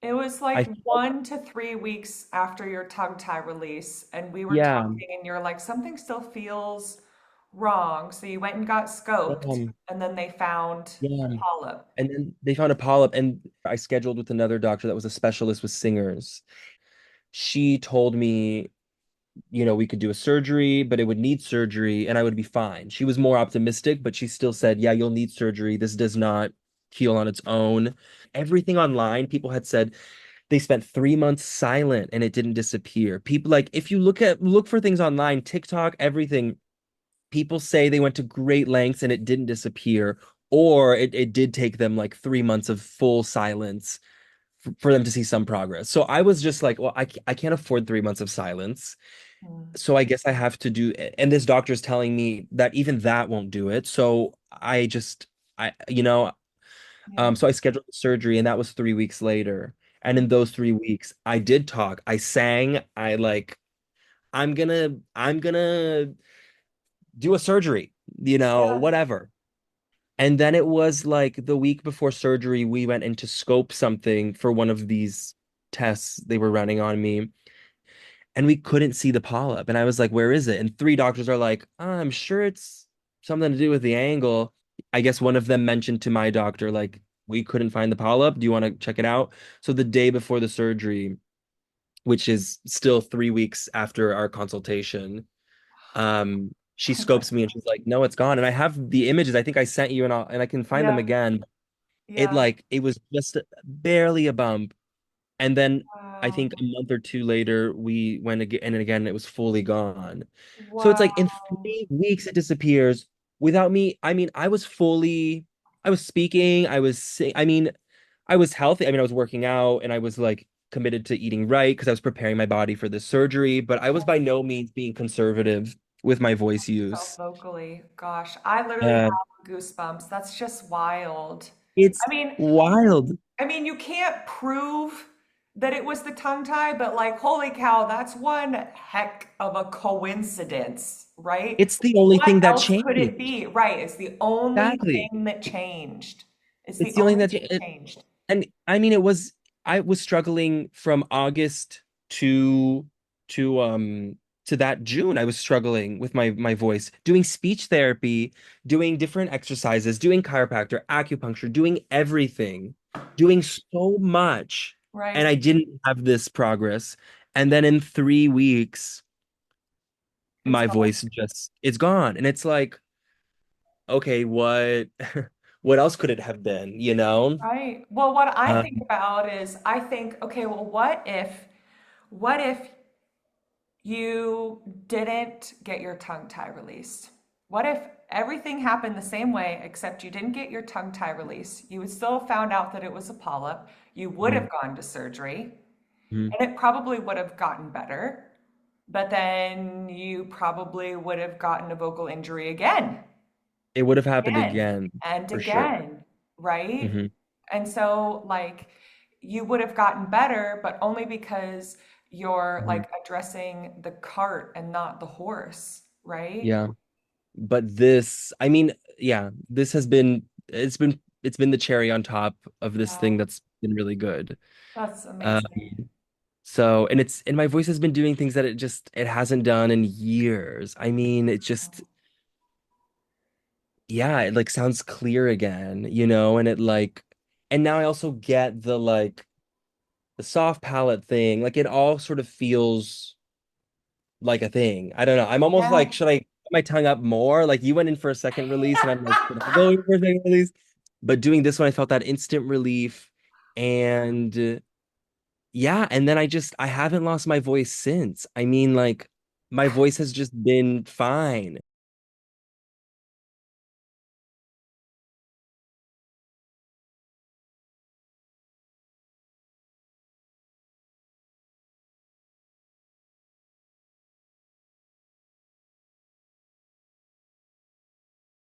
It was I like felt, 1 to 3 weeks after your tongue tie release, and we were yeah, talking, and you're like, something still feels wrong. So you went and got scoped, um, and then they found a yeah. polyp. And then they found a polyp, and I scheduled with another doctor that was a specialist with singers. She told me, we could do a surgery, but it would need surgery and I would be fine. She was more optimistic, but she still said, yeah, you'll need surgery. This does not heal on its own. Everything online, people had said they spent 3 months silent and it didn't disappear. People like if you look for things online, TikTok, everything, people say they went to great lengths and it didn't disappear, or it did take them like 3 months of full silence for them to see some progress. So I was just like, well, I can't afford 3 months of silence. Hmm. So I guess I have to do, and this doctor's telling me that even that won't do it. So I just, I, Yeah. so I scheduled the surgery and that was 3 weeks later. And in those 3 weeks, I did talk. I sang. I'm gonna do a surgery, Yeah. whatever. And then it was like the week before surgery, we went in to scope something for one of these tests they were running on me. And we couldn't see the polyp. And I was like, where is it? And three doctors are like, I'm sure it's something to do with the angle. I guess one of them mentioned to my doctor, like, we couldn't find the polyp. Do you want to check it out? So the day before the surgery, which is still 3 weeks after our consultation, she scopes me and she's like, no, it's gone. And I have the images. I think I sent you and I can find them Yeah. again. Yeah. It was just barely a bump. And then I think Wow. a month or two later, we went again and again, it was fully gone. So it's like in Wow. 3 weeks, it disappears without me. I mean, I was speaking, I mean, I was healthy. I mean, I was working out and I was like committed to eating right because I was preparing my body for this surgery, but I was by no means being conservative with my voice Felt use. vocally. Gosh, I literally Uh, have goosebumps. That's just wild. I it's mean, wild. you can't prove that it was the tongue tie, but like, holy cow, that's one heck of a coincidence, right? It's the only What thing that else could it changed. be? Right, it's the only Exactly. thing that changed. It's the It's the only only thing thing that that changed. and I mean I was struggling from August to to that June. I was struggling with my voice, doing speech therapy, doing different exercises, doing chiropractor, acupuncture, doing everything, doing so much, and Right. I didn't have this progress. And then in 3 weeks, It's my gone. voice just it's gone. And it's like, okay, what what else could it have been, you know? Right. Well, what I think Um, about is I think, okay, well, what if you didn't get your tongue tie released? What if everything happened the same way except you didn't get your tongue tie released? You would still have found out that it was a polyp. You would have mhm, gone to surgery, mhm. and it probably would have gotten better, but then you probably would have gotten a vocal injury again, It would have happened again, again and for sure. again, right? Hmm. And so, like, you would have gotten better, but only because you're Hmm. like addressing the cart and not the horse, right? Yeah. But this, I mean, yeah, this has been it's been the cherry on top of this Yeah, thing that's been really good. that's Um, amazing. so and my voice has been doing things that it hasn't done in years. I mean, it just yeah, it like sounds clear again, and it like and now I also get the soft palate thing. Like it all sort of feels like a thing. I don't know. I'm almost Yeah. like, should I put my tongue up more? Like you went in for a second release, and I'm like, should I go in for a second release? But doing this one, I felt that instant relief, and yeah, and then I haven't lost my voice since. I mean, like my voice has just been fine.